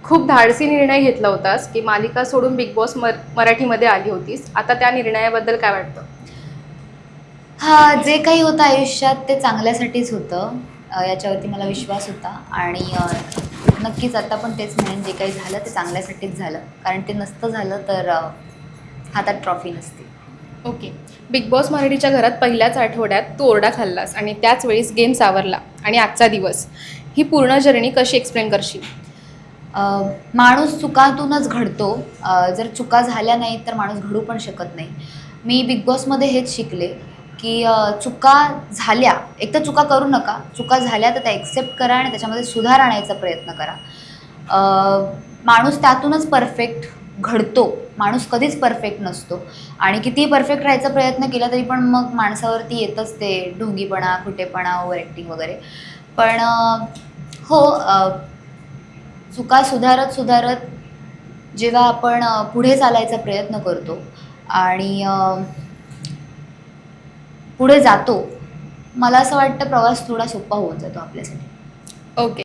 खूप धाडसी निर्णय घेतला होतास की मालिका सोडून बिग बॉस मराठीमध्ये आली होतीस. आता त्या निर्णयाबद्दल काय वाटतं? हा, जे काही होतं आयुष्यात ते चांगल्यासाठीच होतं. याच्यावरती मला विश्वास होता आणि नक्कीच आता पण तेच म्हणेन, जे काही झालं ते चांगल्यासाठीच झालं. कारण ते नसतं झालं तर हातात ट्रॉफी नसती. ओके. बिग बॉस मराठीच्या घरात पहिल्याच आठवड्यात तू ओरडा खाल्लास आणि त्याच वेळेस गेम सावरला आणि आजचा दिवस, ही पूर्ण जर्नी कशी एक्सप्लेन करशील? अ, माणूस चुकांतूनच घडतो. जर चुका झाल्या नाहीत तर माणूस घडू पण शकत नाही. मी बिग बॉसमध्ये हेच शिकले, की चुका झाल्या, एक तर चुका करू नका. चुका झाल्या तर त्या एक्सेप्ट करा आणि त्याच्यामध्ये सुधार आणायचा प्रयत्न करा. माणूस त्यातूनच परफेक्ट घडतो. माणूस कधीच परफेक्ट नसतो आणि कितीही परफेक्ट राहायचा प्रयत्न केला तरी पण मग माणसावरती येतच ते ढोंगीपणा, खोटेपणा, ओव्हर ॲक्टिंग वगैरे. पण हो, चुका सुधारत सुधारत जेव्हा आपण पुढे चालायचा प्रयत्न करतो आणि पुढे जातो, मला असं वाटतं प्रवास थोडा सोपा होऊन जातो आपल्यासाठी. ओके.